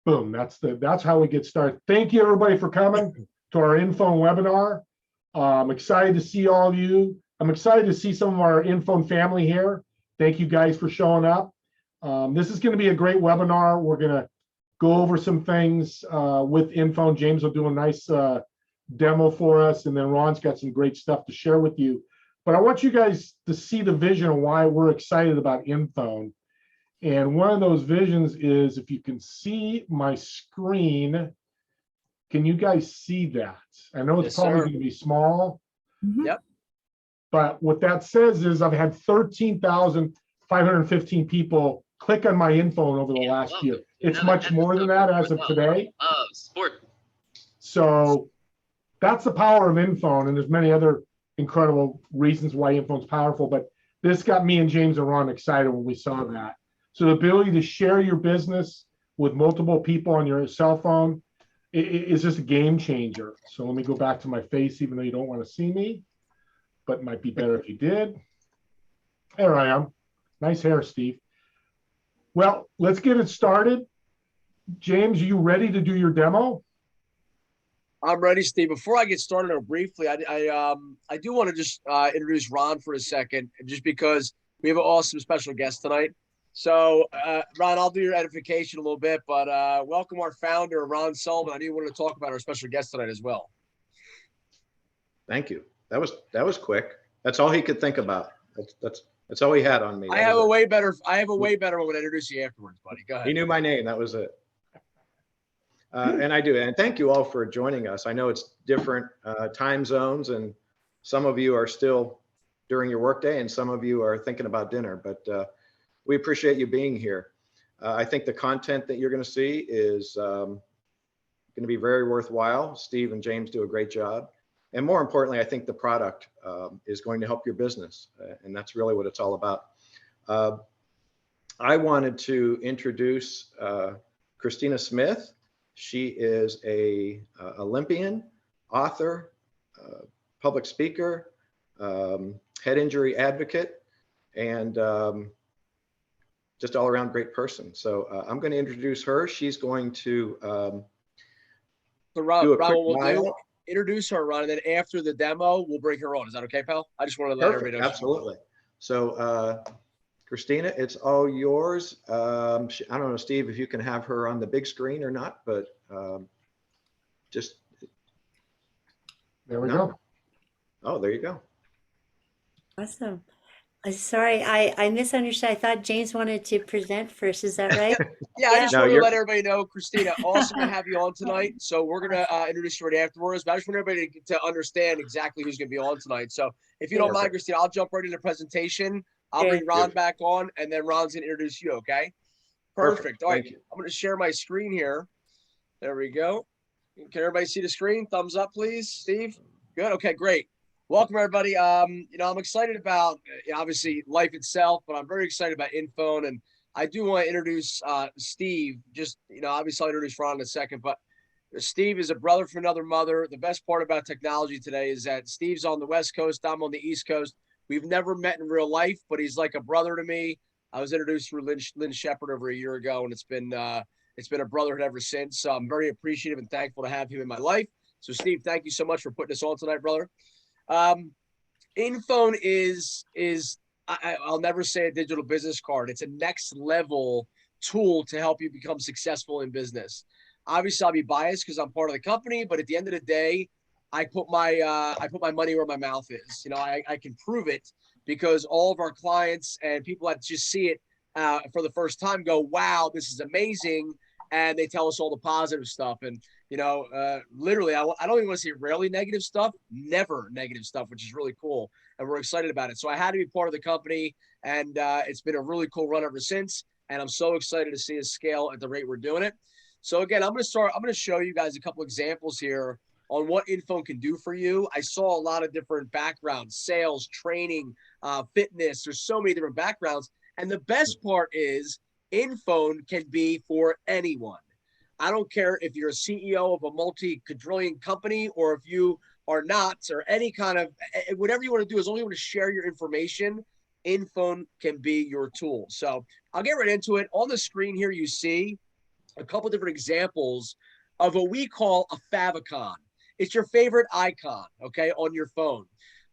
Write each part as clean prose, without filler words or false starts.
boom, that's how we get started. Thank you everybody for coming to our InPhone webinar. I'm excited to see all of you. I'm excited to see some of our InPhone family here. Thank you guys for showing up. This is going to be a great webinar. We're going to go over some things with InPhone. James will do a nice demo for us, and then Ron's got some great stuff to share with you. But I want you guys to see the vision of why we're excited about InPhone. And one of those visions is, if you can see my screen, can you guys see that? I know it's probably going to be small. Yep. But what that says is I've had 13,515 people click on my InPhone over the last year. It's much more than that as of today. So that's the power of InPhone, and there's many other incredible reasons why InPhone's powerful, but this got me and James and Ron excited when we saw that. So the ability to share your business with multiple people on your cell phone is just a game changer. So let me go back to my face, even though you don't want to see me, but it might be better if you did. There I am. Nice hair, Steve. Well, let's get it started. James, are you ready to do your demo? I'm ready, Steve. Before I get started, briefly, I do want to just introduce Ron for a second, just because we have an awesome special guest tonight. So, Ron, I'll do your edification a little bit, but welcome our founder, Ron Sullivan. I do want to talk about our special guest tonight as well. Thank you. That was quick. That's all he could think about. That's all he had on me. I have a way better one when I introduce you afterwards, buddy. Go ahead. He knew my name. That was it. And I do. And thank you all for joining us. I know it's different time zones, and some of you are still during your workday, and some of you are thinking about dinner, but we appreciate you being here. I think the content that you're going to see is going to be very worthwhile. Steve and James do a great job. And more importantly, I think the product is going to help your business. And that's really what it's all about. I wanted to introduce Christina Smith. She is a Olympian, author, public speaker, head injury advocate, and just all around great person. So I'm going to introduce her. She's going to do a quick bio. Introduce her, Ron, and then after the demo, we'll bring her on. Is that okay, pal? I just want to let everybody know. Absolutely. So Christina, it's all yours. I don't know, Steve, if you can have her on the big screen or not, but just. There we go. Oh, there you go. Awesome. Sorry, I misunderstood. I thought James wanted to present first. Is that right? Yeah, I just wanted to let everybody know, Christina, awesome to have you on tonight. So we're going to introduce you right afterwards, but I just want everybody to understand exactly who's going to be on tonight. So if you don't mind, Christina, I'll jump right into the presentation. I'll bring Ron back on, and then Ron's going to introduce you, okay? Perfect. All right, I'm going to share my screen here. There we go. Can everybody see the screen? Thumbs up, please. Steve? Good. Okay, great. Welcome, everybody. I'm excited about, obviously, life itself, but I'm very excited about InPhone. And I do want to introduce Steve. Just, obviously, I'll introduce Ron in a second, but Steve is a brother from another mother. The best part about technology today is that Steve's on the West Coast. I'm on the East Coast. We've never met in real life, but he's like a brother to me. I was introduced through Lynn Shepard over a year ago, and it's been a brotherhood ever since. So I'm very appreciative and thankful to have him in my life. So, Steve, thank you so much for putting us on tonight, brother. InPhone is I'll never say a digital business card. It's a next level tool to help you become successful in business. Obviously, I'll be biased because I'm part of the company, but at the end of the day, I put my money where my mouth is. I can prove it because all of our clients and people that just see it for the first time go, wow, this is amazing. And they tell us all the positive stuff. And, literally, I don't even want to see rarely negative stuff, never negative stuff, which is really cool. And we're excited about it. So I had to be part of the company, and it's been a really cool run ever since. And I'm so excited to see us scale at the rate we're doing it. So again, I'm going to show you guys a couple examples here on what InPhone can do for you. I saw a lot of different backgrounds, sales, training, fitness. There's so many different backgrounds. And the best part is InPhone can be for anyone. I don't care if you're a CEO of a multi-quadrillion company or if you are not, or any kind of, whatever you want to do, as long as you want to share your information, InPhone can be your tool. So I'll get right into it. On the screen here, you see a couple different examples of what we call a favicon. It's your favorite icon, okay, on your phone.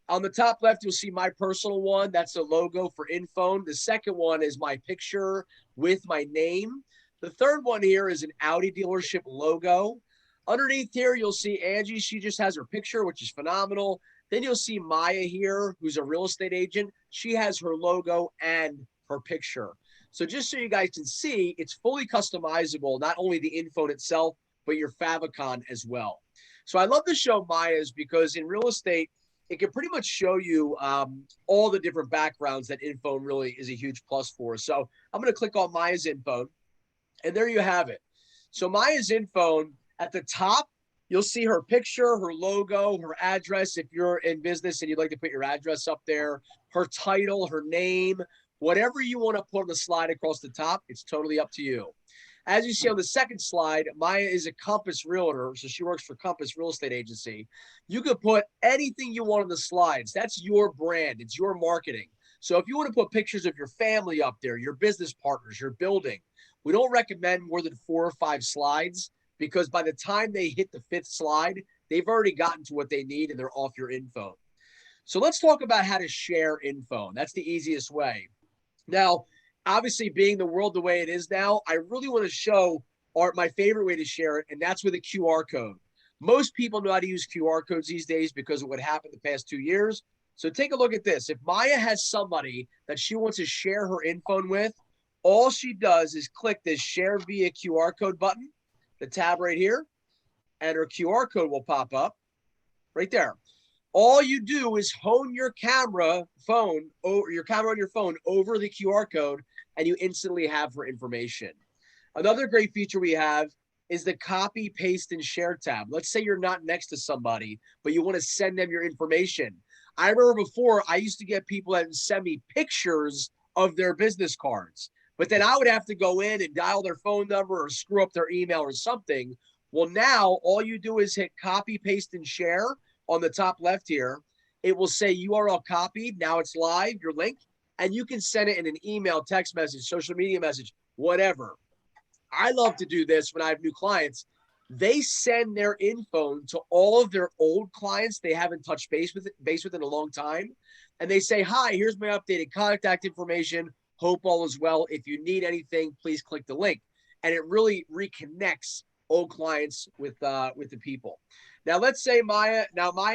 On the top left, you'll see my personal one. That's a logo for InPhone. The second one is my picture with my name. The third one here is an Audi dealership logo. Underneath here, you'll see Angie. She just has her picture, which is phenomenal. Then you'll see Maya here, who's a real estate agent. She has her logo and her picture. So just so you guys can see, it's fully customizable, not only the InPhone itself, but your favicon as well. So I love to show Maya's because in real estate, it can pretty much show you all the different backgrounds that InPhone really is a huge plus for. So I'm going to click on Maya's InPhone, and there you have it. So Maya's InPhone, at the top, you'll see her picture, her logo, her address. If you're in business and you'd like to put your address up there, her title, her name, whatever you want to put on the slide across the top, it's totally up to you. As you see on the second slide, Maya is a Compass realtor, so she works for Compass Real Estate Agency. You could put anything you want on the slides. That's your brand. It's your marketing. So if you want to put pictures of your family up there, your business partners, your building, we don't recommend more than 4 or 5 slides because by the time they hit the 5th slide, they've already gotten to what they need and they're off your InPhone. So let's talk about how to share InPhone. That's the easiest way. Now, obviously, being the world the way it is now, I really want to show my favorite way to share it, and that's with a QR code. Most people know how to use QR codes these days because of what happened the past 2 years. So take a look at this. If Maya has somebody that she wants to share her InPhone with, all she does is click this Share Via QR Code button, the tab right here, and her QR code will pop up right there. All you do is hone your camera on your phone over the QR code, and you instantly have her information. Another great feature we have is the copy, paste, and share tab. Let's say you're not next to somebody, but you want to send them your information. I remember before, I used to get people that would send me pictures of their business cards, but then I would have to go in and dial their phone number or screw up their email or something. Well, now all you do is hit copy, paste, and share on the top left here. It will say URL copied. Now it's live, your link, and you can send it in an email, text message, social media message, whatever. I love to do this when I have new clients. They send their InPhone to all of their old clients they haven't touched base with in a long time. And they say, hi, here's my updated contact information. Hope all is well. If you need anything, please click the link. And it really reconnects old clients with the people. Now, let's say Maya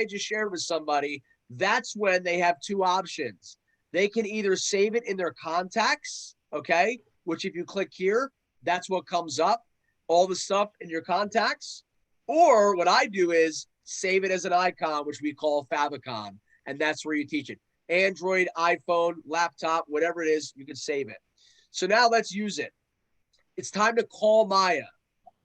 just shared with somebody. That's when they have 2 options. They can either save it in their contacts, okay, which if you click here, that's what comes up, all the stuff in your contacts. Or what I do is save it as an icon, which we call Favicon, and that's where you teach it. Android, iPhone, laptop, whatever it is, you can save it. So now let's use it. It's time to call Maya.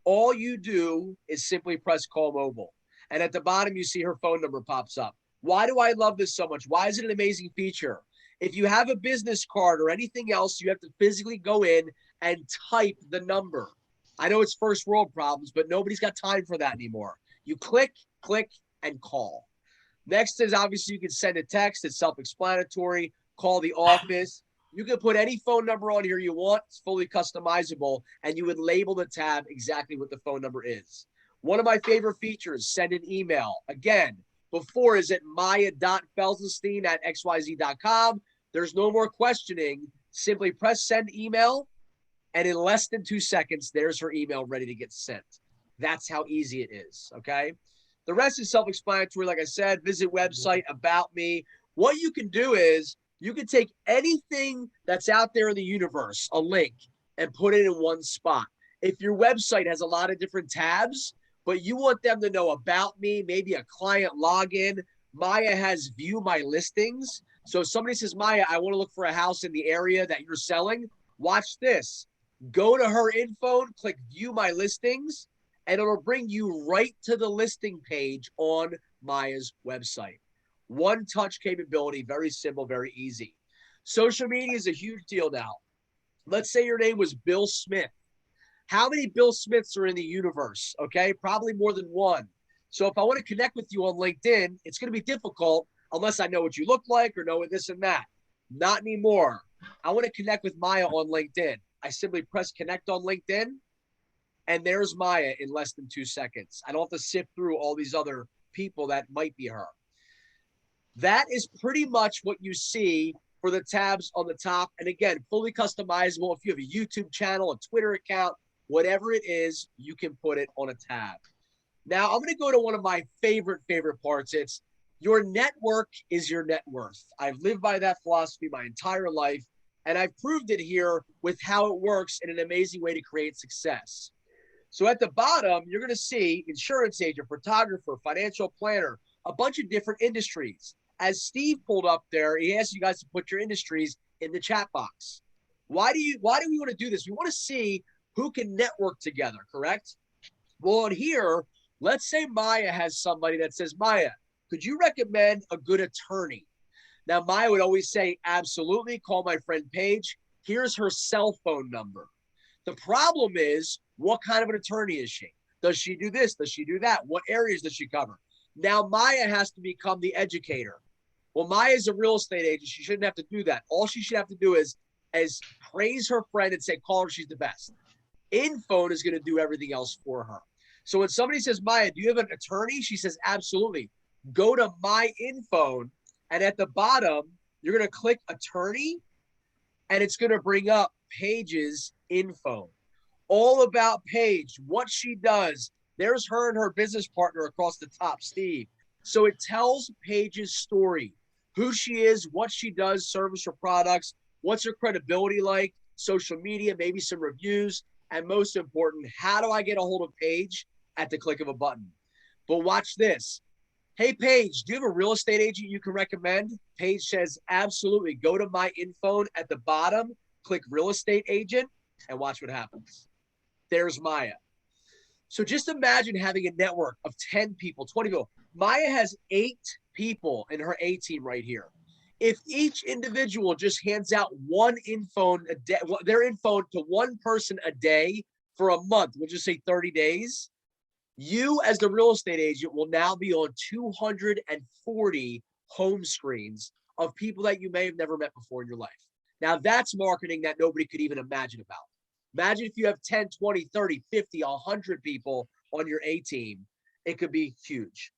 All you do is simply press call mobile. And at the bottom, you see her phone number pops up. Why do I love this so much? Why is it an amazing feature? If you have a business card or anything else, you have to physically go in and type the number. I know it's first world problems, but nobody's got time for that anymore. You click, and call. Next is obviously you can send a text. It's self-explanatory. Call the office. You can put any phone number on here you want. It's fully customizable, and you would label the tab exactly what the phone number is. One of my favorite features, send an email. Again, before is at maya.felsenstein@xyz.com. There's no more questioning. Simply press send email, and in less than 2 seconds, there's her email ready to get sent. That's how easy it is, okay? The rest is self-explanatory. Like I said, visit website, about me. What you can do is you can take anything that's out there in the universe, a link, and put it in one spot. If your website has a lot of different tabs, but you want them to know about me, maybe a client login, Maya has view my listings. So if somebody says, Maya, I want to look for a house in the area that you're selling, watch this. Go to her InPhone, click view my listings, and it'll bring you right to the listing page on Maya's website. One touch capability, very simple, very easy. Social media is a huge deal now. Let's say your name was Bill Smith. How many Bill Smiths are in the universe? Okay, probably more than one. So if I want to connect with you on LinkedIn, it's going to be difficult unless I know what you look like or know this and that. Not anymore. I want to connect with Maya on LinkedIn. I simply press connect on LinkedIn, And there's Maya in less than 2 seconds. I don't have to sift through all these other people that might be her. That is pretty much what you see for the tabs on the top. And again, fully customizable. If you have a YouTube channel, a Twitter account, whatever it is, you can put it on a tab. Now, I'm going to go to one of my favorite parts. It's your network is your net worth. I've lived by that philosophy my entire life, and I've proved it here with how it works in an amazing way to create success. So at the bottom, you're going to see insurance agent, photographer, financial planner, a bunch of different industries. As Steve pulled up there, he asked you guys to put your industries in the chat box. Why do we want to do this? We want to see who can network together, correct? Well, on here, let's say Maya has somebody that says, Maya, could you recommend a good attorney? Now, Maya would always say, absolutely, call my friend Paige. Here's her cell phone number. The problem is, what kind of an attorney is she? Does she do this? Does she do that? What areas does she cover? Now, Maya has to become the educator. Well, Maya's a real estate agent. She shouldn't have to do that. All she should have to do is praise her friend and say, call her, she's the best. InPhone is going to do everything else for her. So when somebody says, Maya, do you have an attorney? She says, absolutely. Go to my InPhone, and at the bottom, you're going to click attorney, and it's going to bring up Paige's InPhone. All about Paige, what she does. There's her and her business partner across the top, Steve. So it tells Paige's story, who she is, what she does, service or products, what's her credibility like, social media, maybe some reviews, and most important, how do I get a hold of Paige? At the click of a button. But watch this. Hey, Paige, do you have a real estate agent you can recommend? Paige says, absolutely. Go to my InPhone at the bottom, click real estate agent, and watch what happens. There's Maya. So just imagine having a network of 10 people, 20 people. Maya has 8 people in her A team right here. If each individual just hands out one InPhone a day, their InPhone to one person a day for a month, we'll just say 30 days, you as the real estate agent will now be on 240 home screens of people that you may have never met before in your life. Now that's marketing that nobody could even imagine about. Imagine if you have 10, 20, 30, 50, 100 people on your A team, it could be huge.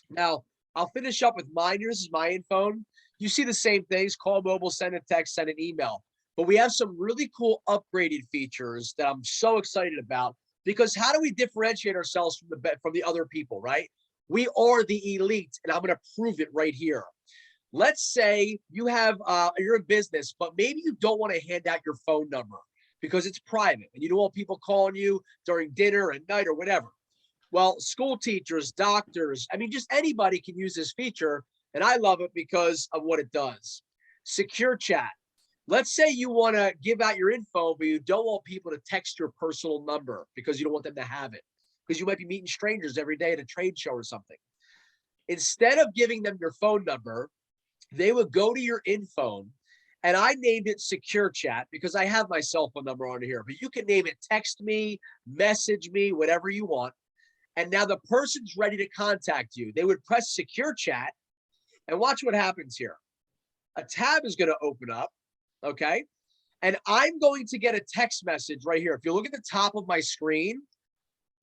Now, I'll finish up with mine. This is my InPhone. You see the same things, call mobile, send a text, send an email. But we have some really cool upgraded features that I'm so excited about, because how do we differentiate ourselves from the other people, right? We are the elite, and I'm going to prove it right here. Let's say you have, you're in business, but maybe you don't want to hand out your phone number because it's private and you don't want people calling you during dinner at night or whatever. Well, school teachers, doctors, I mean, just anybody can use this feature. And I love it because of what it does. Secure chat. Let's say you want to give out your info, but you don't want people to text your personal number because you don't want them to have it, because you might be meeting strangers every day at a trade show or something. Instead of giving them your phone number, they would go to your InPhone, and I named it Secure Chat because I have my cell phone number on here, but you can name it text me, message me, whatever you want. And now the person's ready to contact you. They would press Secure Chat, and watch what happens here. A tab is going to open up, okay? And I'm going to get a text message right here. If you look at the top of my screen,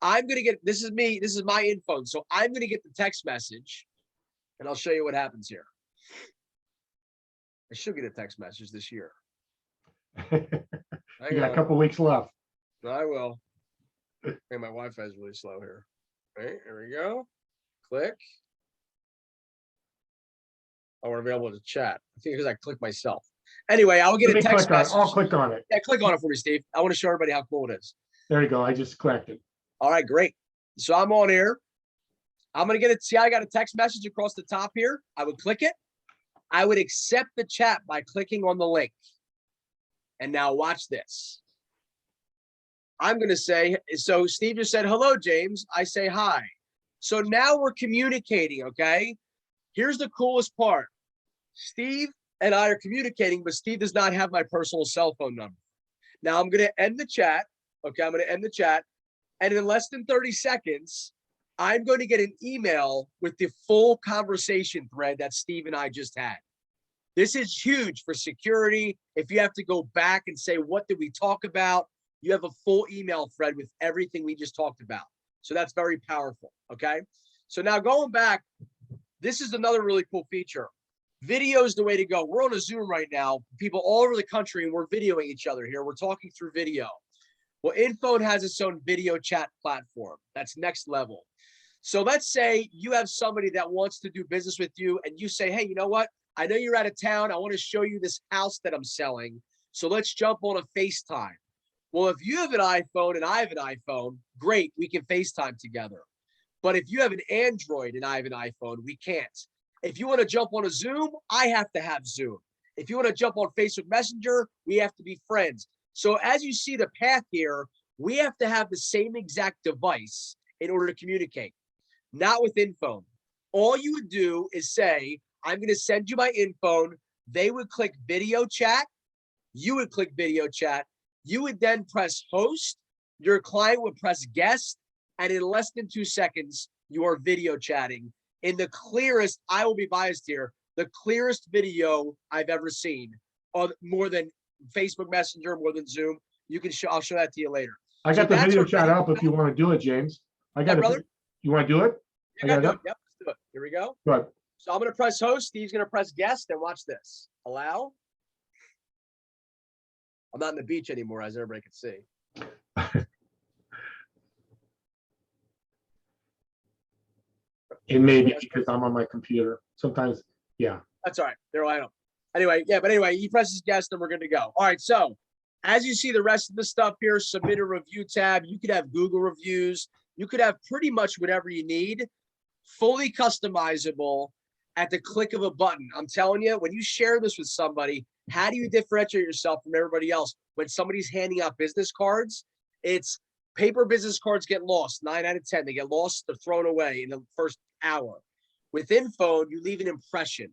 I'm going to get, this is me, this is my InPhone. So I'm going to get the text message, and I'll show you what happens here. I should get a text message this year. You got a couple weeks left. I will. Hey, my Wi-Fi is really slow here. Right, here we go. Click. I want to be able to chat. I think because I click myself. Anyway, I'll get a text message. I'll click on it. Yeah, click on it for me, Steve. I want to show everybody how cool it is. There you go. I just clicked it. All right, great. So I'm on here. I'm going to get it. See, I got a text message across the top here. I would click it. I would accept the chat by clicking on the link. And now watch this. I'm going to say, so Steve just said, hello, James. I say hi. So now we're communicating, okay? Here's the coolest part. Steve and I are communicating, but Steve does not have my personal cell phone number. Now I'm going to end the chat. Okay, I'm going to end the chat. And in less than 30 seconds, I'm going to get an email with the full conversation thread that Steve and I just had. This is huge for security. If you have to go back and say, what did we talk about? you have a full email thread with everything we just talked about. So that's very powerful. Okay. So now going back, this is another really cool feature. Video is the way to go. We're on a Zoom right now, people all over the country, and we're videoing each other here. We're talking through video. Well, InPhone has its own video chat platform. That's next level. So let's say you have somebody that wants to do business with you, and you say, hey, you know what? I know you're out of town. I want to show you this house that I'm selling. So let's jump on a FaceTime. Well, if you have an iPhone and I have an iPhone, great, we can FaceTime together. But if you have an Android and I have an iPhone, we can't. If you want to jump on a Zoom, I have to have Zoom. If you want to jump on Facebook Messenger, we have to be friends. So as you see the path here, we have to have the same exact device in order to communicate. Not with InPhone. All you would do is say, I'm going to send you my InPhone. They would click video chat. You would click video chat. You would then press host. Your client would press guest. And in less than 2 seconds, you are video chatting in the clearest, I will be biased here, the clearest video I've ever seen, more than Facebook Messenger, more than Zoom. You can show, I'll show that to you later. I got the video chat up if you want to do it, James. I got it. Brother? You want to do it? I got it up. Yep, let's do it. Here we go. Good. So I'm going to press host. Steve's going to press guest, and watch this. Allow. I'm not on the beach anymore, as everybody can see. It may be because I'm on my computer. Sometimes, yeah. That's all right. There I am. Anyway, yeah, but anyway, he presses guest and we're good to go. All right. So as you see the rest of the stuff here, submit a review tab. You could have Google reviews. You could have pretty much whatever you need, fully customizable at the click of a button. I'm telling you, when you share this with somebody, how do you differentiate yourself from everybody else? When somebody's handing out business cards, it's paper business cards get lost. 9 out of 10, they get lost, they're thrown away in the first hour. With InPhone, you leave an impression.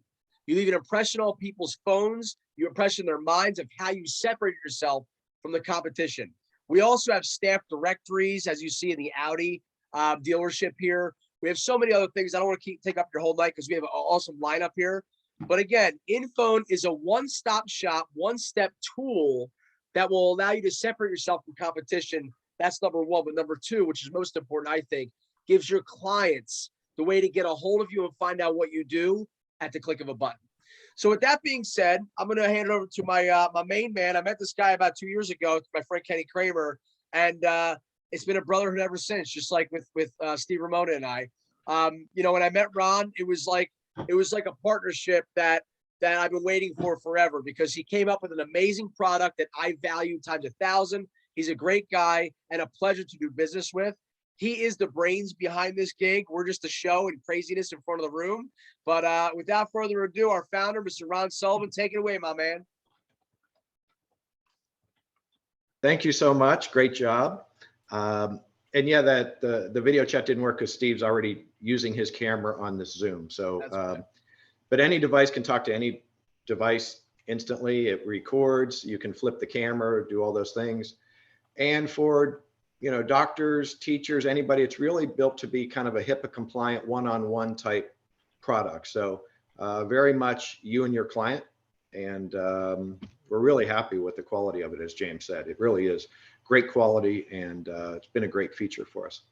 You leave an impression on people's phones, you impression their minds of how you separate yourself from the competition. We also have staff directories, as you see in the Audi dealership here. We have so many other things. I don't want to take up your whole night because we have an awesome lineup here. But again, InPhone is a one-stop shop, one-step tool that will allow you to separate yourself from competition. That's number one. But number two, which is most important, I think, gives your clients the way to get a hold of you and find out what you do at the click of a button. So with that being said, I'm going to hand it over to my my main man. I met this guy about 2 years ago, my friend Kenny Kramer, and it's been a brotherhood ever since. Just like with Steve Ramona and I. You know, when I met Ron, it was like a partnership that I've been waiting for forever, because he came up with an amazing product that I value times 1,000. He's a great guy and a pleasure to do business with. He is the brains behind this gig. We're just a show and craziness in front of the room. But without further ado, our founder, Mr. Ron Sullivan, take it away, my man. Thank you so much. Great job. And yeah, that the video chat didn't work because Steve's already using his camera on this Zoom. So, but any device can talk to any device instantly. It records. You can flip the camera, do all those things. And for doctors, teachers, anybody, it's really built to be kind of a HIPAA compliant one-on-one type product. So very much you and your client. And we're really happy with the quality of it, as James said. It really is great quality, and it's been a great feature for us.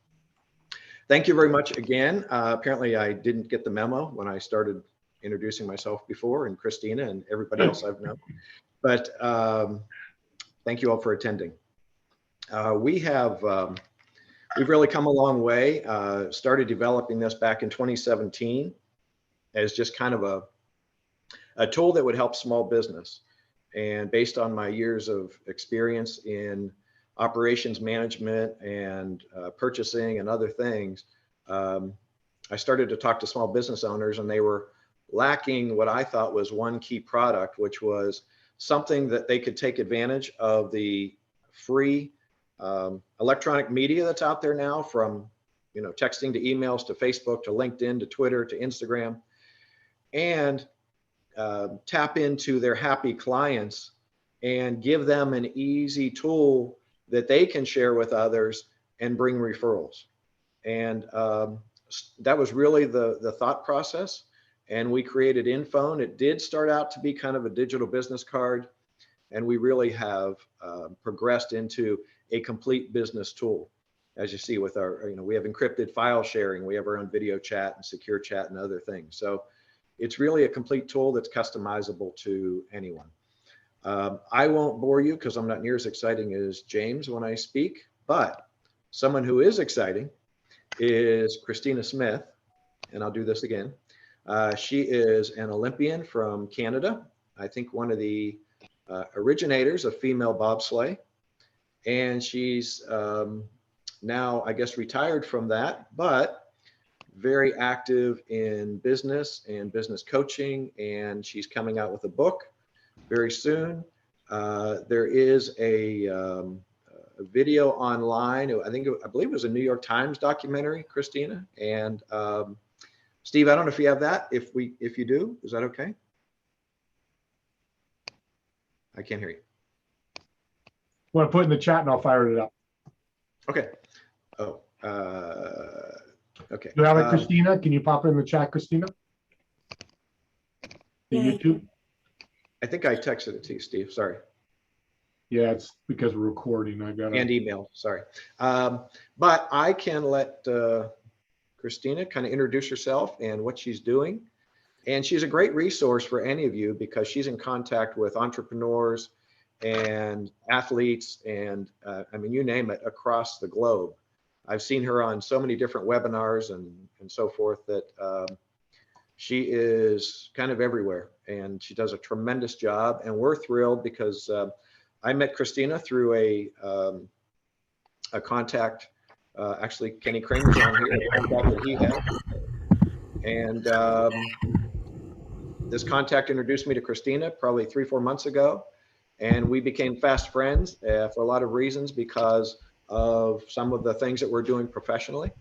Thank you very much again. Apparently I didn't get the memo when I started introducing myself before, and Christina and everybody else I've known. But thank you all for attending. We've really come a long way. Started developing this back in 2017 as just kind of a tool that would help small business. And based on my years of experience in operations management and purchasing and other things, I started to talk to small business owners, and they were lacking what I thought was one key product, which was something that they could take advantage of the free electronic media that's out there now, from texting to emails to Facebook to LinkedIn to Twitter to Instagram, and tap into their happy clients and give them an easy tool that they can share with others and bring referrals. And that was really the thought process. And we created InPhone. It did start out to be kind of a digital business card, and we really have progressed into a complete business tool. As you see with our, we have encrypted file sharing, we have our own video chat and secure chat and other things. So it's really a complete tool that's customizable to anyone. I won't bore you because I'm not near as exciting as James when I speak, but someone who is exciting is Christina Smith, and I'll do this again. She is an Olympian from Canada. I think one of the originators of female bobsleigh, and she's now, I guess, retired from that, but very active in business and business coaching, and she's coming out with a book very soon. There is a video online. I believe it was a New York Times documentary, Christina. And Steve, I don't know if you have that. If you do, is that okay? I can't hear you. Want to put it in the chat and I'll fire it up. Okay. Oh, okay. You have it, Christina? Can you pop it in the chat, Christina? The Yeah. YouTube? I think I texted it to you, Steve. Sorry. Yeah, it's because we're recording. I got And email. Sorry. But I can let Christina kind of introduce herself and what she's doing. And she's a great resource for any of you because she's in contact with entrepreneurs and athletes and I mean, you name it, across the globe. I've seen her on so many different webinars and so forth that she is kind of everywhere, and she does a tremendous job. And we're thrilled because I met Christina through a contact. Actually, Kenny Kramer's on here, a contact that he had. And this contact introduced me to Christina probably 3-4 months ago. And we became fast friends for a lot of reasons because of some of the things that we're doing professionally.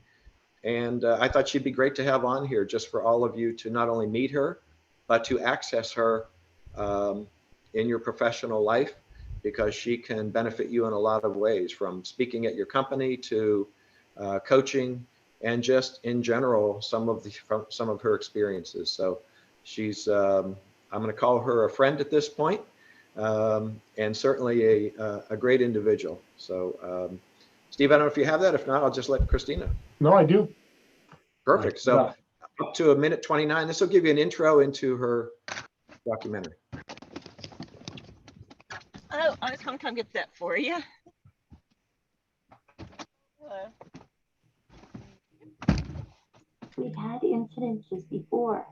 And I thought she'd be great to have on here just for all of you to not only meet her, but to access her in your professional life, because she can benefit you in a lot of ways, from speaking at your company to coaching and just in general, some of her experiences. So she's, I'm going to call her a friend at this point, and certainly a great individual. So Steve, I don't know if you have that. If not, I'll just let Christina. No, I do. Perfect. So up to 1:29. This will give you an intro into her documentary. Oh, I was going to come get that for you. Hello. We've had incidences before.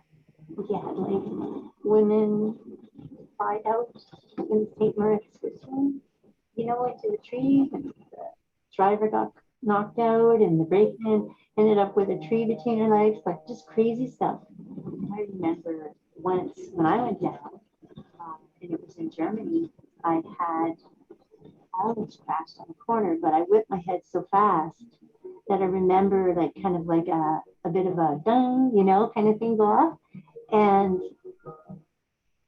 We had like women find out in St. Moritz, Switzerland, into the tree, and the driver got knocked out and the brakeman ended up with a tree between her legs, like just crazy stuff. I remember once when I went down, and it was in Germany, I almost crashed on a corner, but I whipped my head so fast that I remember like kind of like a bit of a dung, kind of thing go off. And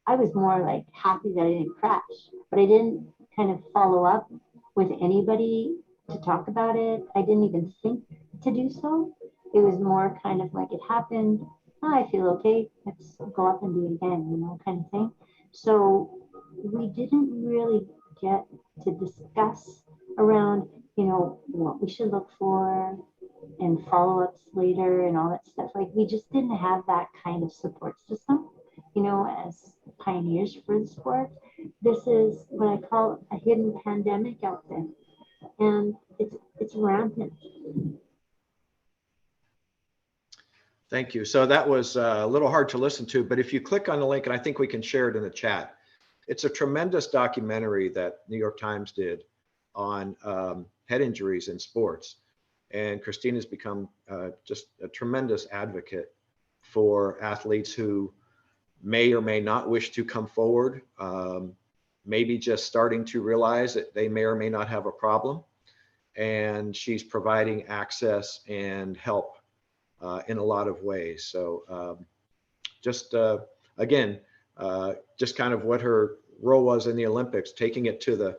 I was more like happy that I didn't crash, but I didn't kind of follow up with anybody to talk about it. I didn't even think to do so. It was more kind of like it happened. Oh, I feel okay. Let's go up and do it again, kind of thing. So we didn't really get to discuss around, what we should look for and follow-ups later and all that stuff. Like we just didn't have that kind of support system, as pioneers for the sport. This is what I call a hidden pandemic out there, and it's rampant. Thank you. So that was a little hard to listen to, but if you click on the link, and I think we can share it in the chat, it's a tremendous documentary that New York Times did on head injuries in sports. And Christina's become just a tremendous advocate for athletes who may or may not wish to come forward, maybe just starting to realize that they may or may not have a problem. And she's providing access and help in a lot of ways. So again, just kind of what her role was in the Olympics, taking it to the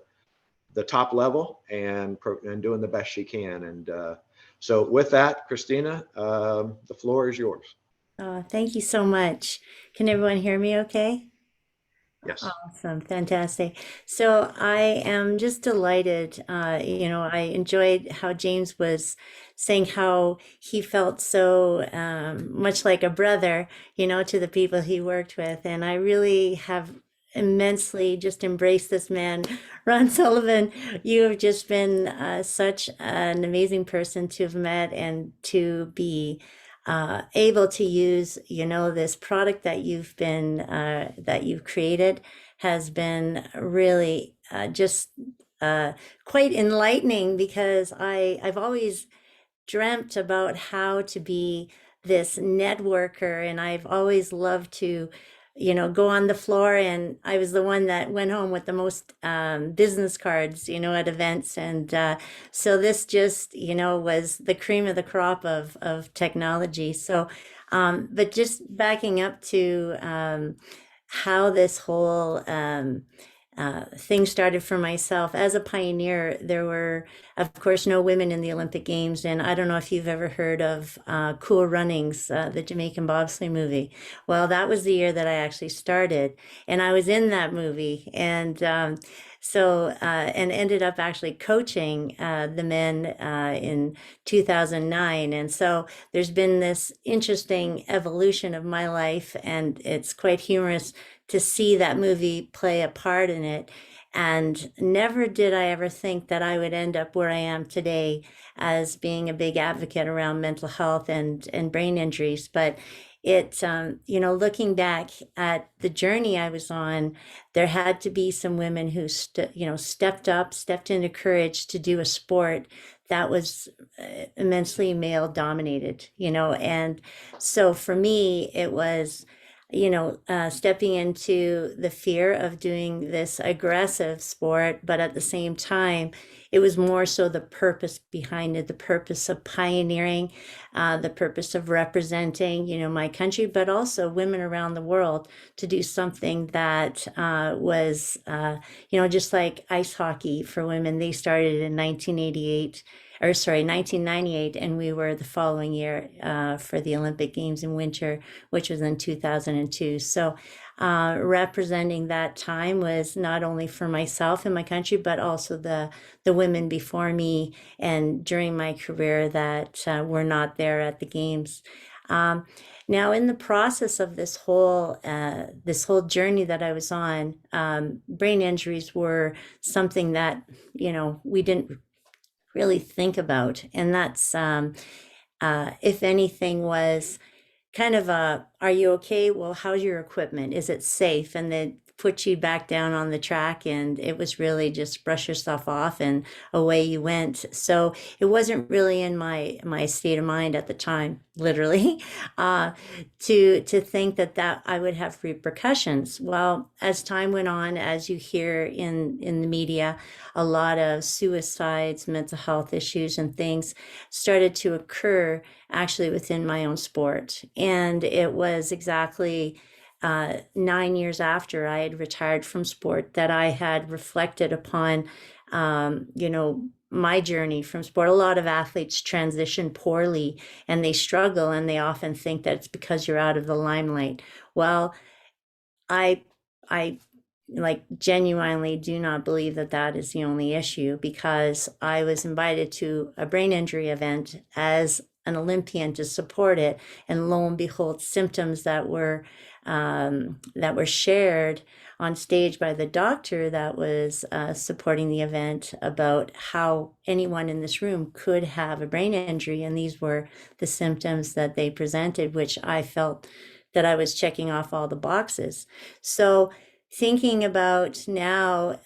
top level and doing the best she can. And so with that, Christina, the floor is yours. Oh, thank you so much. Can everyone hear me okay? Yes. Awesome, fantastic. So I am just delighted. I enjoyed how James was saying how he felt so much like a brother, to the people he worked with. And I really have immensely just embraced this man. Ron Sullivan, you have just been such an amazing person to have met and to be able to use, this product that that you've created has been really just quite enlightening because I've always dreamt about how to be this networker, and I've always loved to go on the floor, and I was the one that went home with the most business cards at events, and so this just was the cream of the crop of technology. So but just backing up to how this whole thing started for myself as a pioneer. There were, of course, no women in the Olympic Games. And I don't know if you've ever heard of Cool Runnings, the Jamaican bobsleigh movie. Well, that was the year that I actually started. And I was in that movie. And and ended up actually coaching the men in 2009. And so there's been this interesting evolution of my life. And it's quite humorous to see that movie play a part in it. And never did I ever think that I would end up where I am today as being a big advocate around mental health and brain injuries. But looking back at the journey I was on, there had to be some women who, stepped up, stepped into courage to do a sport that was immensely male dominated, and so for me, it was stepping into the fear of doing this aggressive sport, but at the same time, it was more so the purpose behind it, the purpose of pioneering, the purpose of representing, my country, but also women around the world to do something that was, just like ice hockey for women. They started in 1998, and we were the following year for the Olympic Games in winter, which was in 2002. So representing that time was not only for myself and my country, but also the women before me and during my career that were not there at the Games. Now, in the process of this whole journey that I was on, brain injuries were something that we didn't really think about, and that's if anything was kind of are you okay? Well, how's your equipment? Is it safe? And then put you back down on the track, and it was really just brush yourself off and away you went. So it wasn't really in my state of mind at the time, literally, to think that I would have repercussions. Well, as time went on, as you hear in the media, a lot of suicides, mental health issues, and things started to occur actually within my own sport. And it was exactly 9 years after I had retired from sport that I had reflected upon, my journey from sport. A lot of athletes transition poorly and they struggle, and they often think that it's because you're out of the limelight. Well, I genuinely do not believe that is the only issue, because I was invited to a brain injury event as an Olympian to support it, and lo and behold, symptoms that were shared on stage by the doctor that was supporting the event about how anyone in this room could have a brain injury, and these were the symptoms that they presented, which I felt that I was checking off all the boxes. So thinking about now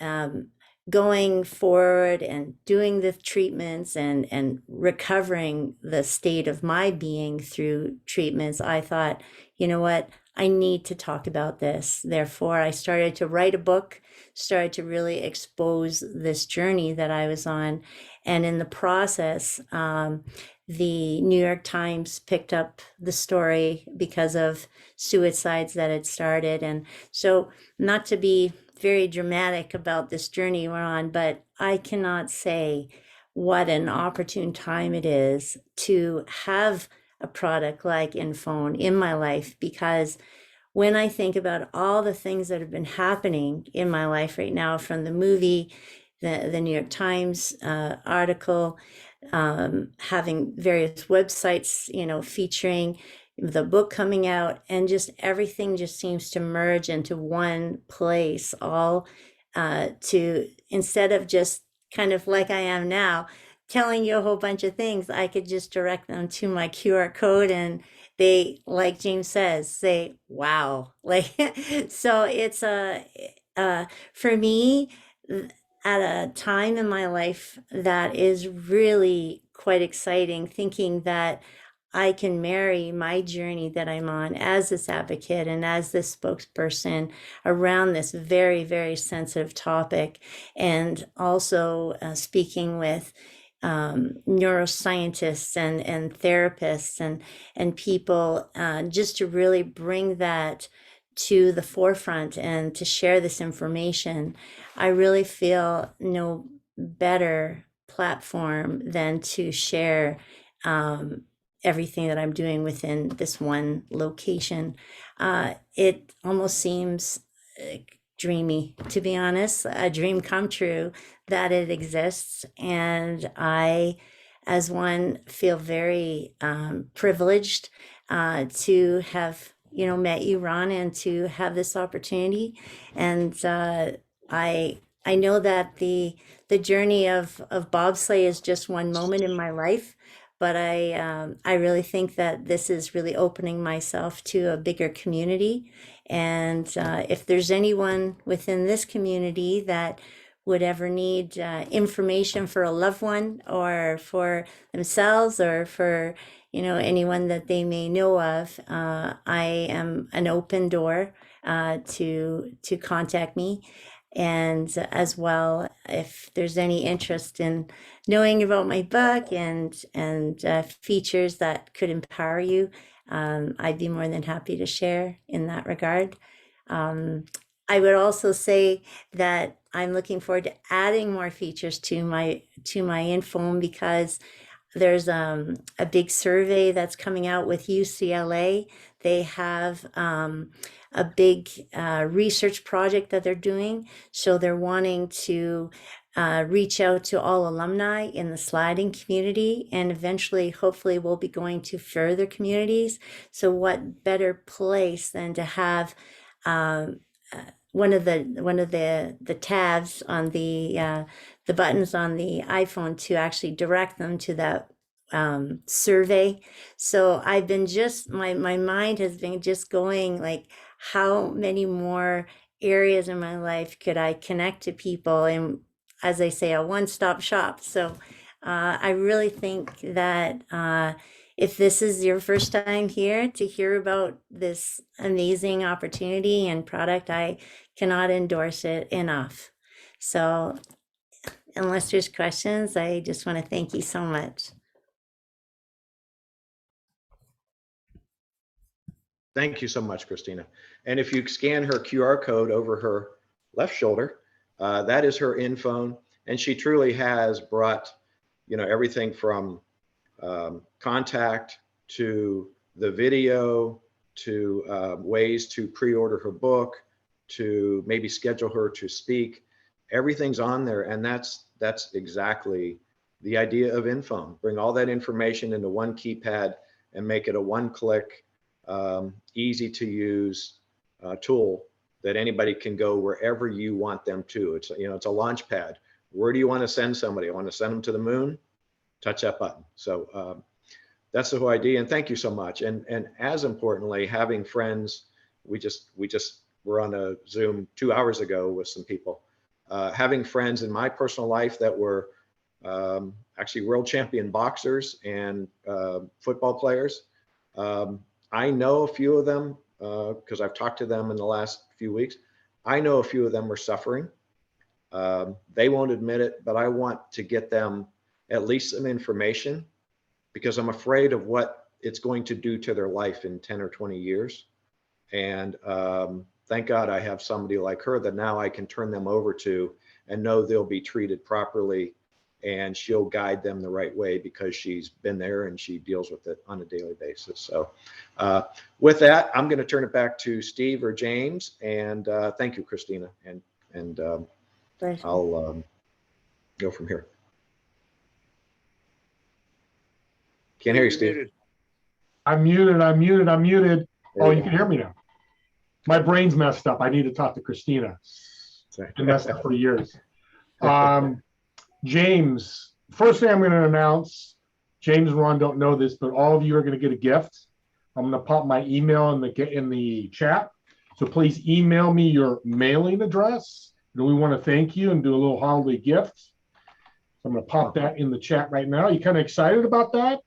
going forward and doing the treatments and recovering the state of my being through treatments, I thought, you know what, I need to talk about this. Therefore, I started to write a book, started to really expose this journey that I was on. And in the process, the New York Times picked up the story because of suicides that had started. And so, not to be very dramatic about this journey we're on, but I cannot say what an opportune time it is to have a product like InPhone in my life, because when I think about all the things that have been happening in my life right now, from the movie, the New York Times article, having various websites, featuring the book coming out, and just everything just seems to merge into one place, all to, instead of just kind of like I am now, telling you a whole bunch of things, I could just direct them to my QR code, and they, like James says, say, wow. Like, so it's for me, at a time in my life that is really quite exciting, thinking that I can marry my journey that I'm on as this advocate and as this spokesperson around this very, very sensitive topic, and also speaking with neuroscientists and therapists and people, just to really bring that to the forefront and to share this information. I really feel no better platform than to share everything that I'm doing within this one location. It almost seems dreamy, to be honest, a dream come true that it exists. And I, as one, feel very privileged to have, met you, Ron, and to have this opportunity. And I know that the journey of bobsleigh is just one moment in my life, but I really think that this is really opening myself to a bigger community. And if there's anyone within this community that would ever need information for a loved one, or for themselves, or for anyone that they may know of, I am an open door to contact me. And as well, if there's any interest in knowing about my book and features that could empower you, I'd be more than happy to share in that regard. I would also say that I'm looking forward to adding more features to my InPhone, because there's a big survey that's coming out with UCLA. They have a big research project that they're doing. So they're wanting to reach out to all alumni in the sliding community, and eventually, hopefully, we'll be going to further communities. So what better place than to have one of the tabs on the buttons on the iPhone to actually direct them to that survey. So I've been my mind has been just going like, how many more areas in my life could I connect to people? And as I say, a one-stop shop. So I really think that if this is your first time here to hear about this amazing opportunity and product, I cannot endorse it enough. So unless there's questions, I just want to thank you so much. Thank you so much, Christina. And if you scan her QR code over her left shoulder, that is her InPhone. And she truly has brought, everything from contact to the video, to ways to pre-order her book, to maybe schedule her to speak. Everything's on there. And that's exactly the idea of InPhone. Bring all that information into one keypad and make it a one-click, easy to use tool that anybody can go wherever you want them to. It's it's a launch pad. Where do you want to send somebody? I want to send them to the moon. Touch that button. So that's the whole idea. And thank you so much. And as importantly, having friends. We just were on a Zoom 2 hours ago with some people. Having friends in my personal life that were actually world champion boxers and football players. I know a few of them because I've talked to them in the last few weeks. I know a few of them are suffering. They won't admit it, but I want to get them at least some information, because I'm afraid of what it's going to do to their life in 10 or 20 years. And thank God I have somebody like her that now I can turn them over to and know they'll be treated properly and she'll guide them the right way because she's been there and she deals with it on a daily basis. So with that, I'm going to turn it back to Steve or James, and thank you, Christina, and Pleasure. I'll go from here. Can't hear you, You're Steve. muted. I'm muted. Oh, you can hear me now. My brain's messed up. I need to talk to Christina. Sorry. Been messed up for years. James, first thing I'm going to announce, James and Ron don't know this, but all of you are going to get a gift. I'm going to pop my email in the chat. So please email me your mailing address. And we want to thank you and do a little holiday gift. So I'm going to pop that in the chat right now. You kind of excited about that?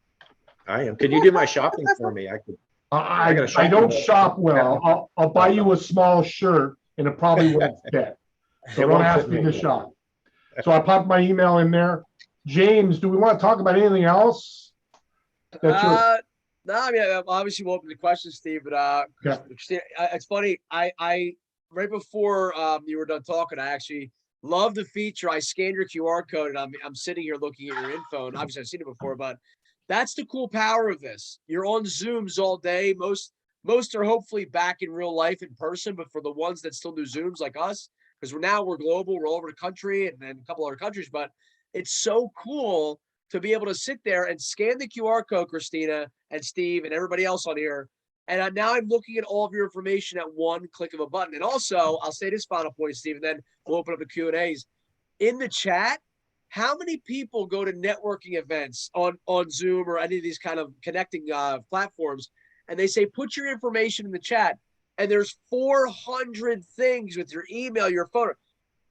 I am. Can you do my shopping for me? I gotta shop don't with- shop well. I'll buy you a small shirt and it probably won't fit. So It don't won't ask fit me me. to shop. So I popped my email in there. James, do we want to talk about anything else? No, I mean, obviously we'll open the questions, Steve, but Yeah. Christina, it's funny. I right before you were done talking, I actually love the feature. I scanned your QR code and I'm sitting here looking at your info, and obviously I've seen it before, but that's the cool power of this. You're on Zooms all day. Most are hopefully back in real life in person, but for the ones that still do Zooms like us, because we're global, we're all over the country and a couple other countries, but it's so cool to be able to sit there and scan the QR code, Christina and Steve and everybody else on here. And now I'm looking at all of your information at one click of a button. And also, I'll say this final point, Steve, and then we'll open up the Q&As. In the chat, how many people go to networking events on Zoom or any of these kind of connecting platforms, and they say, put your information in the chat, and there's 400 things with your email, your phone.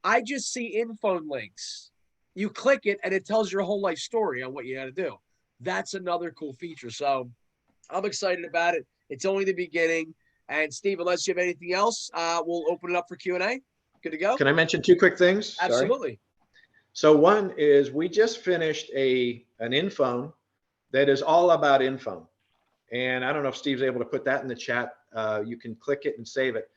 I just see InPhone links. You click it, and it tells your whole life story on what you got to do. That's another cool feature. So I'm excited about it. It's only the beginning. And Steve, unless you have anything else, we'll open it up for Q&A. Good to go? Can I mention two quick things? Sorry. Absolutely. So one is we just finished an InPhone that is all about InPhone. And I don't know if Steve's able to put that in the chat. You can click it and save it.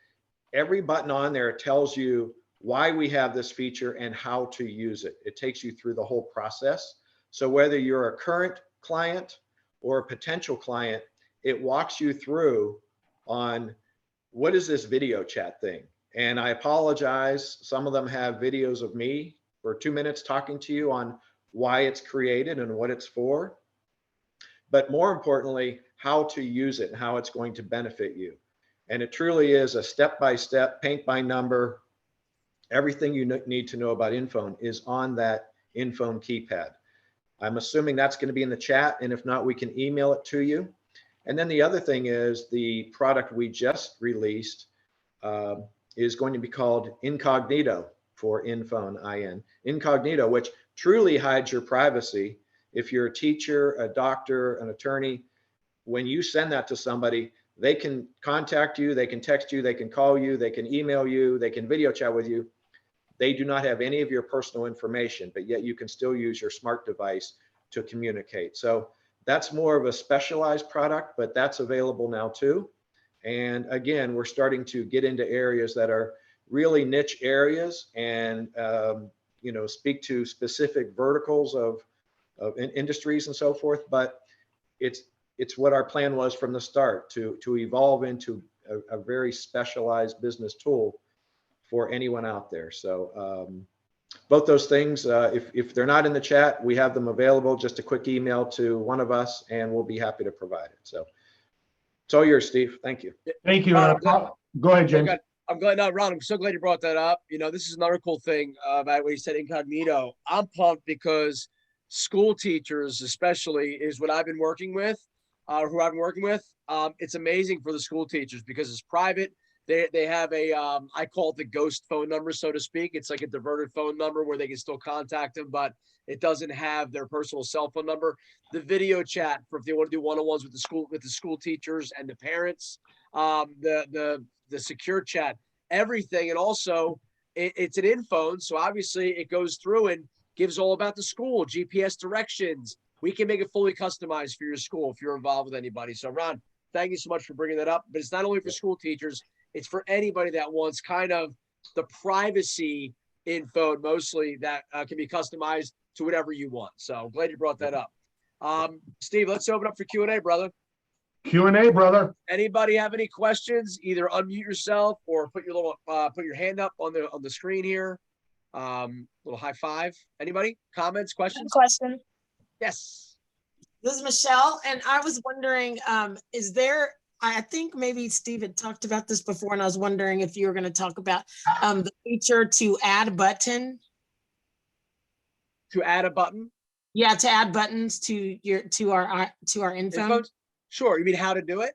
Every button on there tells you why we have this feature and how to use it. It takes you through the whole process. So whether you're a current client or a potential client, it walks you through on what is this video chat thing. And I apologize, some of them have videos of me for 2 minutes talking to you on why it's created and what it's for. But more importantly, how to use it and how it's going to benefit you. And it truly is a step-by-step, paint by number. Everything you need to know about InPhone is on that InPhone keypad. I'm assuming that's going to be in the chat, and if not, we can email it to you. And then the other thing is the product we just released is going to be called Incognito for InPhone, IN. Incognito, which truly hides your privacy. If you're a teacher, a doctor, an attorney, when you send that to somebody, they can contact you, they can text you, they can call you, they can email you, they can video chat with you. They do not have any of your personal information, but yet you can still use your smart device to communicate. So that's more of a specialized product, but that's available now too. And again, we're starting to get into areas that are really niche areas and speak to specific verticals of industries and so forth. But it's what our plan was from the start, to evolve into a very specialized business tool for anyone out there. So both those things, if they're not in the chat, we have them available. Just a quick email to one of us and we'll be happy to provide it. So it's all yours, Steve. Thank you. Thank you. Ron, Go ahead, James. I'm glad. No, Ron, I'm so glad you brought that up. This is another cool thing about what you said, Incognito. I'm pumped because school teachers, especially, is what I've been working with, who I've been working with. It's amazing for the school teachers because it's private. They have a, I call it the ghost phone number, so to speak. It's like a diverted phone number where they can still contact them, but it doesn't have their personal cell phone number. The video chat for if they want to do one-on-ones with the school teachers and the parents, the secure chat, everything. And also it's an InPhone. So obviously it goes through and gives all about the school, GPS directions. We can make it fully customized for your school if you're involved with anybody. So Ron, thank you so much for bringing that up. But it's not only for school teachers, it's for anybody that wants kind of the privacy info mostly that can be customized to whatever you want. So I'm glad you brought that up. Steve, let's open up for Q&A, brother. Q&A, brother. Anybody have any questions? Either unmute yourself or put your hand up on the screen here. Little high five. Anybody? Comments, questions? Question. Yes. This is Michelle, and I was wondering, is there, I think maybe Steve had talked about this before, and I was wondering if you were going to talk about the feature to add a button. To add a button? Yeah, to add buttons to our InPhone. Sure. You mean how to do it?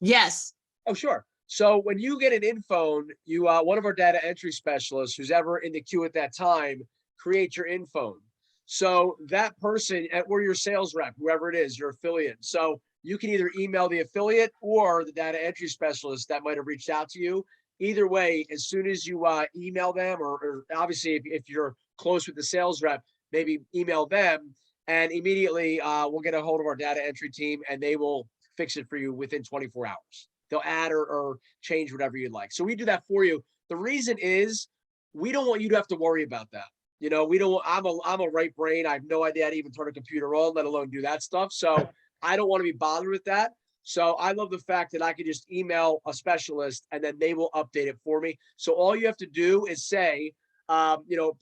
Yes. Oh, sure. So when you get an InPhone, you one of our data entry specialists, who's ever in the queue at that time, create your InPhone. So that person, or your sales rep, whoever it is, your affiliate. So you can either email the affiliate or the data entry specialist that might have reached out to you. Either way, as soon as you email them, or obviously if you're close with the sales rep, maybe email them, and immediately we'll get a hold of our data entry team, and they will fix it for you within 24 hours. They'll add or change whatever you'd like. So we do that for you. The reason is we don't want you to have to worry about that. You know, we don't. I'm a right brain. I have no idea how to even turn a computer on, let alone do that stuff. So I don't want to be bothered with that. So I love the fact that I can just email a specialist and then they will update it for me. So all you have to do is say,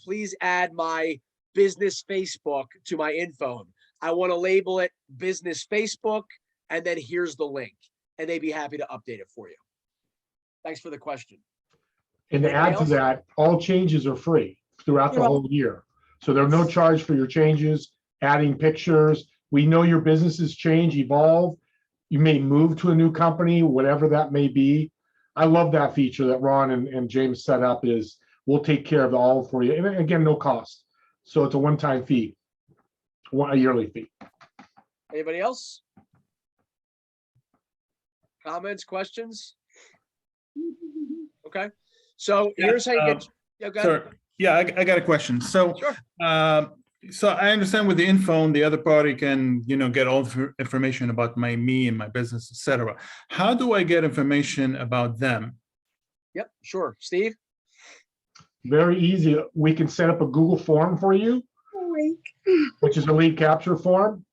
please add my business Facebook to my InPhone. I want to label it business Facebook, and then here's the link, and they'd be happy to update it for you. Thanks for the question. And to add to that, all changes are free throughout the whole year. So there's no charge for your changes, adding pictures. We know your businesses change, evolve. You may move to a new company, whatever that may be. I love that feature that Ron and James set up. Is we'll take care of it all for you. And again, no cost. So it's a one-time fee, a yearly fee. Anybody else? Comments, questions? Okay. So here's how you get. Yeah, go ahead. Sorry. Yeah, I got a question. So, Sure. So I understand with the InPhone, the other party can, get all the information about me and my business, etc. How do I get information about them? Yep, sure. Steve? Very easy. We can set up a Google form for you, which is a lead capture form.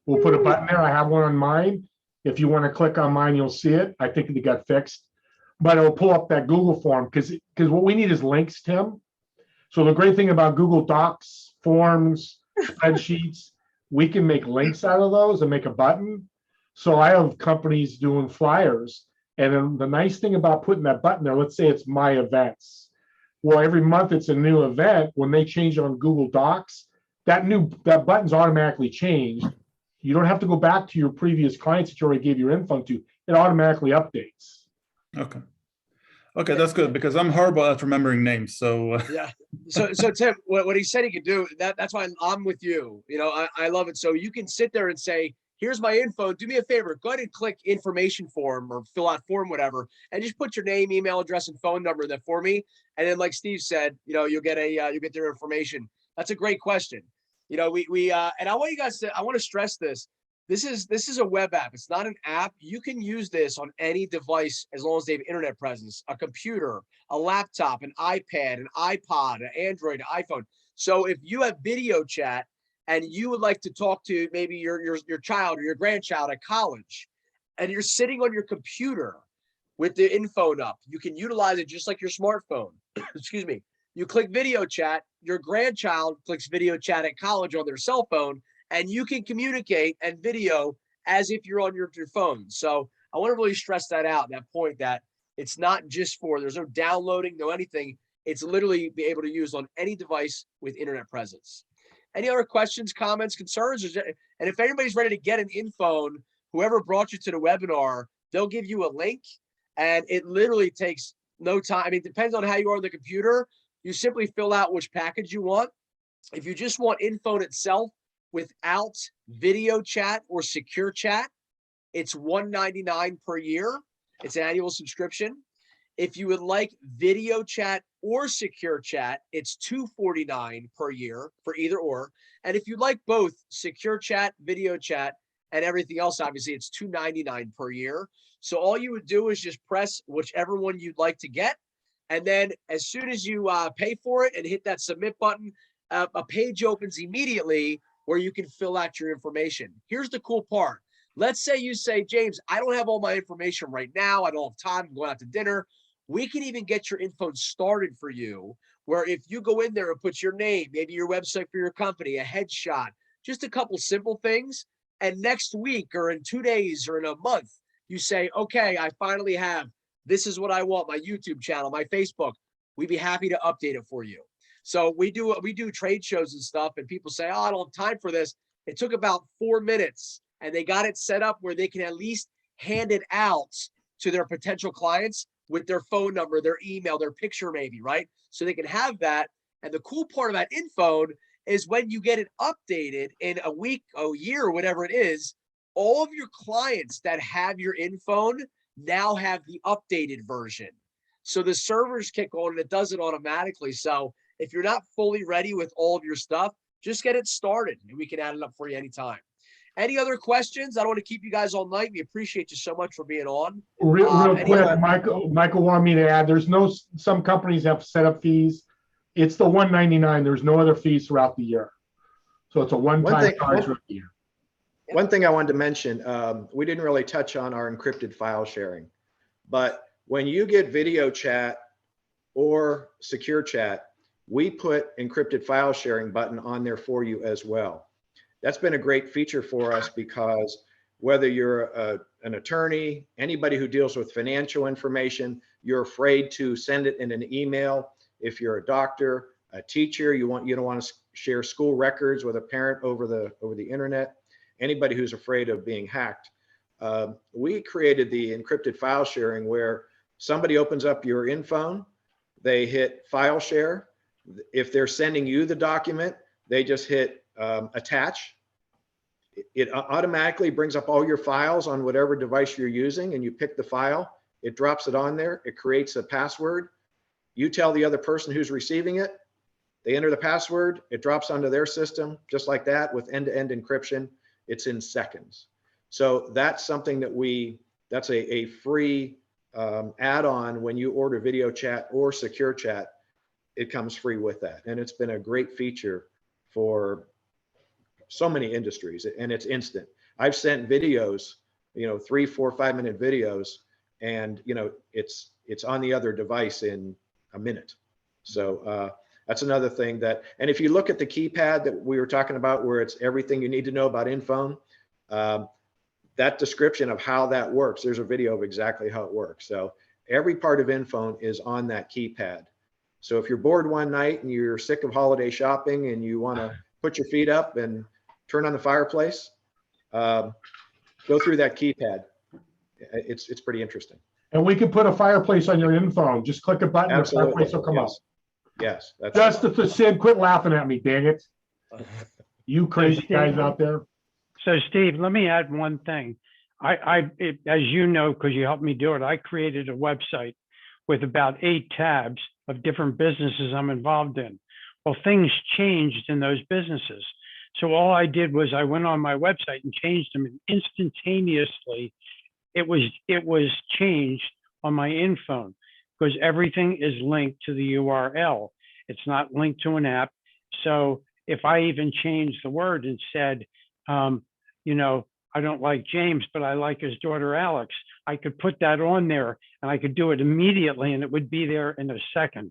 We'll put a button there. I have one on mine. If you want to click on mine, you'll see it. I think it got fixed, but it'll pull up that Google form because what we need is links, Tim. So the great thing about Google Docs, forms, spreadsheets, we can make links out of those and make a button. So I have companies doing flyers. And then the nice thing about putting that button there, let's say it's my events. Well, every month it's a new event. When they change it on Google Docs, that button's automatically changed. You don't have to go back to your previous clients that you already gave your info to. It automatically updates. Okay, that's good because I'm horrible at remembering names. So yeah. So Tim, what he said he could do, that's why I'm with you. I love it. So you can sit there and say, here's my info. Do me a favor. Go ahead and click information form or fill out form, whatever, and just put your name, email address, and phone number there for me. And then, like Steve said, you'll get their information. That's a great question. And I want you guys to, I want to stress this. This is a web app. It's not an app. You can use this on any device as long as they have internet presence, a computer, a laptop, an iPad, an iPod, an Android, an iPhone. So if you have video chat and you would like to talk to maybe your child or your grandchild at college, and you're sitting on your computer with the InPhone up, you can utilize it just like your smartphone. Excuse me. You click video chat, your grandchild clicks video chat at college on their cell phone, and you can communicate and video as if you're on your phone. So I want to really stress that out, that point that it's not just there's no downloading, no anything. It's literally be able to use on any device with internet presence. Any other questions, comments, concerns? And if anybody's ready to get an InPhone, whoever brought you to the webinar, they'll give you a link, and it literally takes no time. I mean, it depends on how you are on the computer. You simply fill out which package you want. If you just want InPhone itself without video chat or secure chat, it's $199 per year. It's an annual subscription. If you would like video chat or secure chat, it's $249 per year for either or. And if you'd like both secure chat, video chat, and everything else, obviously it's $299 per year. So all you would do is just press whichever one you'd like to get. And then as soon as you pay for it and hit that submit button, a page opens immediately where you can fill out your information. Here's the cool part. Let's say you say, James, I don't have all my information right now. I don't have time. I'm going out to dinner. We can even get your info started for you, where if you go in there and put your name, maybe your website for your company, a headshot, just a couple simple things. And next week or in 2 days or in a month, you say, okay, I finally have, this is what I want, my YouTube channel, my Facebook. We'd be happy to update it for you. So we do trade shows and stuff, and people say, oh, I don't have time for this. It took about 4 minutes, and they got it set up where they can at least hand it out to their potential clients with their phone number, their email, their picture maybe, right? So they can have that. And the cool part about InPhone is when you get it updated in a week, a year, or whatever it is, all of your clients that have your InPhone now have the updated version. So the servers kick on and it does it automatically. So if you're not fully ready with all of your stuff, just get it started and we can add it up for you anytime. Any other questions? I don't want to keep you guys all night. We appreciate you so much for being on. Real quick, Michael wanted me to add, some companies have setup fees. It's the $199. There's no other fees throughout the year. So it's a one-time charge for the year. One thing I wanted to mention, we didn't really touch on our encrypted file sharing, but when you get video chat or secure chat, we put encrypted file sharing button on there for you as well. That's been a great feature for us because whether you're an attorney, anybody who deals with financial information, you're afraid to send it in an email. If you're a doctor, a teacher, you don't want to share school records with a parent over the internet. Anybody who's afraid of being hacked. We created the encrypted file sharing where somebody opens up your InPhone, they hit file share. If they're sending you the document, they just hit attach. It automatically brings up all your files on whatever device you're using, and you pick the file, it drops it on there, it creates a password. You tell the other person who's receiving it, they enter the password, it drops onto their system, just like that with end-to-end encryption. It's in seconds. So that's something that that's a free add-on when you order video chat or secure chat. It comes free with that. And it's been a great feature for so many industries, and it's instant. I've sent videos, 3, 4, 5 minute videos, and it's on the other device in a minute. So that's another thing and if you look at the keypad that we were talking about, where it's everything you need to know about InPhone, that description of how that works, there's a video of exactly how it works. So every part of InPhone is on that keypad. So if you're bored one night and you're sick of holiday shopping and you want to put your feet up and turn on the fireplace, go through that keypad. It's pretty interesting. And we can put a fireplace on your InPhone. Just click a button, Absolutely. the fireplace will come up. Yes. That's Justice for Sid, quit laughing at me, dang it. You crazy guys out there. So Steve, let me add one thing. As you know, because you helped me do it, I created a website with about 8 tabs of different businesses I'm involved in. Well, things changed in those businesses. So all I did was I went on my website and changed them, and instantaneously it was changed on my InPhone, because everything is linked to the URL. It's not linked to an app. So if I even changed the word and said, I don't like James, but I like his daughter, Alex, I could put that on there and I could do it immediately and it would be there in a second.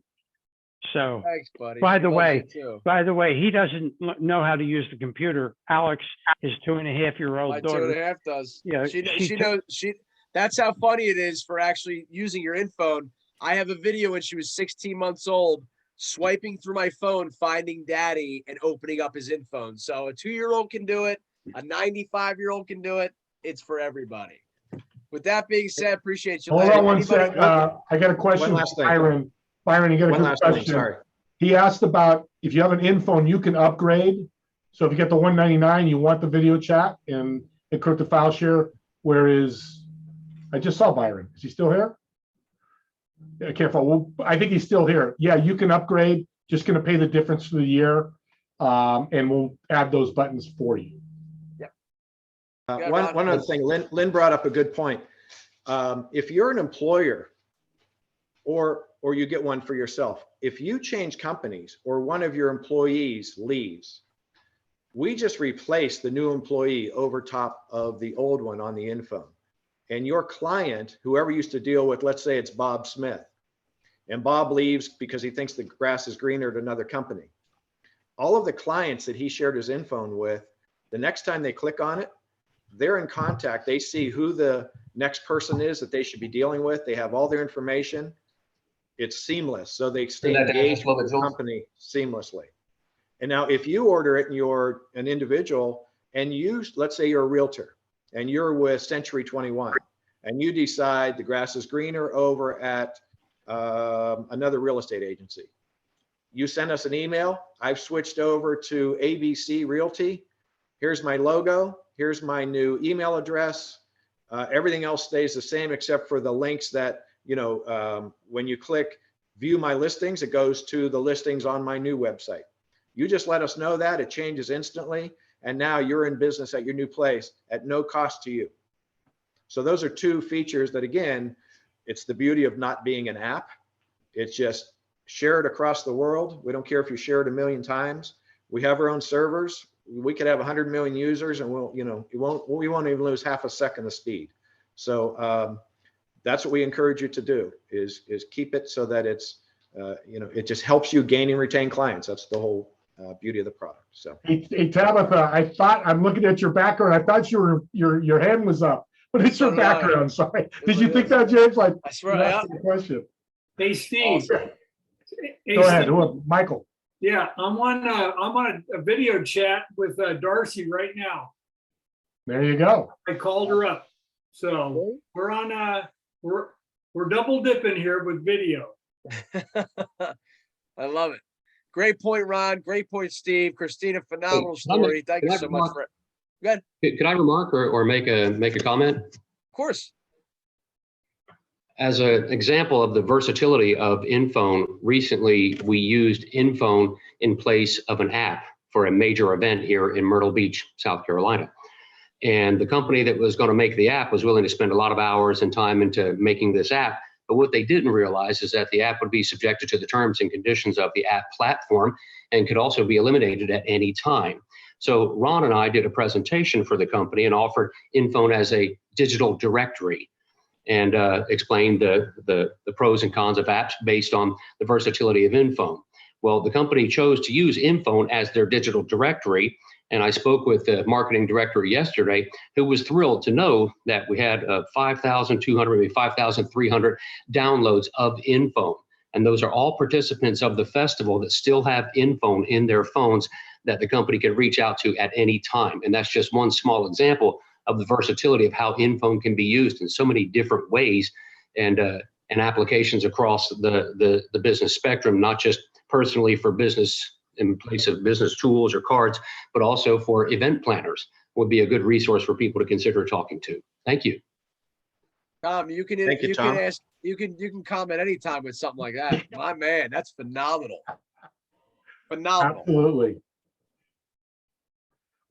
So Thanks, buddy. by the way, he doesn't know how to use the computer. Alex, his 2.5-year-old My daughter. 2.5 does. Yeah, She knows. That's how funny it is for actually using your InPhone. I have a video when she was 16 months old, swiping through my phone, finding daddy and opening up his InPhone. So a 2-year-old can do it. A 95-year-old can do it. It's for everybody. With that being said, appreciate you. Hold on one sec. I got a question. One last thing. Byron, you got a One good last thing, question. sorry. He asked about if you have an InPhone, you can upgrade. So if you get the $199, you want the video chat and encrypted file share. Whereas I just saw Byron. Is he still here? Yeah, careful. Well, I think he's still here. Yeah, you can upgrade. Just going to pay the difference for the year, and we'll add those buttons for you. One other thing, Lynn brought up a good point. If you're an employer or you get one for yourself, if you change companies or one of your employees leaves, we just replace the new employee over top of the old one on the InPhone. And your client, whoever used to deal with, let's say it's Bob Smith, and Bob leaves because he thinks the grass is greener at another company. All of the clients that he shared his InPhone with, the next time they click on it, they're in contact. They see who the next person is that they should be dealing with. They have all their information. It's seamless. So they stay engaged with the company seamlessly. And now if you order it and you're an individual and you, let's say you're a realtor and you're with Century 21 and you decide the grass is greener over at another real estate agency. You send us an email. I've switched over to ABC Realty. Here's my logo. Here's my new email address. Everything else stays the same except for the links that, when you click view my listings, it goes to the listings on my new website. You just let us know that, it changes instantly. And now you're in business at your new place at no cost to you. So those are two features that, again, it's the beauty of not being an app. It's just share it across the world. We don't care if you share it 1 million times. We have our own servers. We could have 100 million users and we won't even lose half a second of speed. So that's what we encourage you to do is keep it so that it's, it just helps you gain and retain clients. That's the whole beauty of the product. So Hey, Tabitha, I thought, I'm looking at your background. I thought your hand was up, but it's your background. Sorry. Did you think that, James? Like, I swear, yeah. Question. Hey, Steve. Awesome. Hey, Go ahead. Steve. Michael. Yeah, I'm on a video chat with Darcy right now. There you go. I called her up. So we're on we're double dipping here with video. I love it. Great point, Ron. Great point, Steve. Christina, phenomenal story. Thank you so much for it. Go ahead. Could I remark or make a comment? Of course. As an example of the versatility of InPhone, recently we used InPhone in place of an app for a major event here in Myrtle Beach, South Carolina. And the company that was going to make the app was willing to spend a lot of hours and time into making this app. But what they didn't realize is that the app would be subjected to the terms and conditions of the app platform and could also be eliminated at any time. So Ron and I did a presentation for the company and offered InPhone as a digital directory and explained the pros and cons of apps based on the versatility of InPhone. Well, the company chose to use InPhone as their digital directory. And I spoke with the marketing director yesterday, who was thrilled to know that we had 5,200, maybe 5,300 downloads of InPhone. And those are all participants of the festival that still have InPhone in their phones that the company can reach out to at any time. And that's just one small example of the versatility of how InPhone can be used in so many different ways and applications across the business spectrum, not just personally for business in place of business tools or cards, but also for event planners would be a good resource for people to consider talking to. Thank you. Tom, you can ask, you can comment anytime with something like that. My man, that's phenomenal. Phenomenal. Absolutely.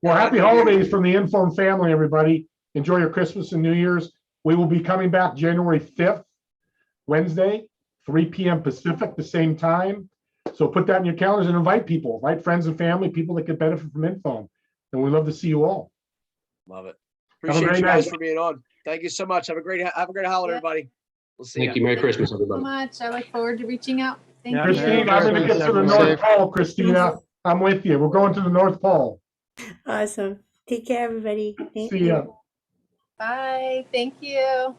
Well, happy holidays from the InPhone family, everybody. Enjoy your Christmas and New Year's. We will be coming back January 5th, Wednesday, 3 p.m. Pacific, the same time. So put that in your calendars and invite people, invite friends and family, people that could benefit from InPhone. And we'd love to see you all. Love it. Appreciate you guys for being on. Thank you so much. Have a great holiday, everybody. We'll see you. Thank you. Merry Christmas, everybody. So much. I look forward to reaching out. Thank you. Christine, I'm going to get to the North Pole, Christina. I'm with you. We're going to the North Pole. Awesome. Take care, everybody. Thank See you. ya. Bye. Thank you.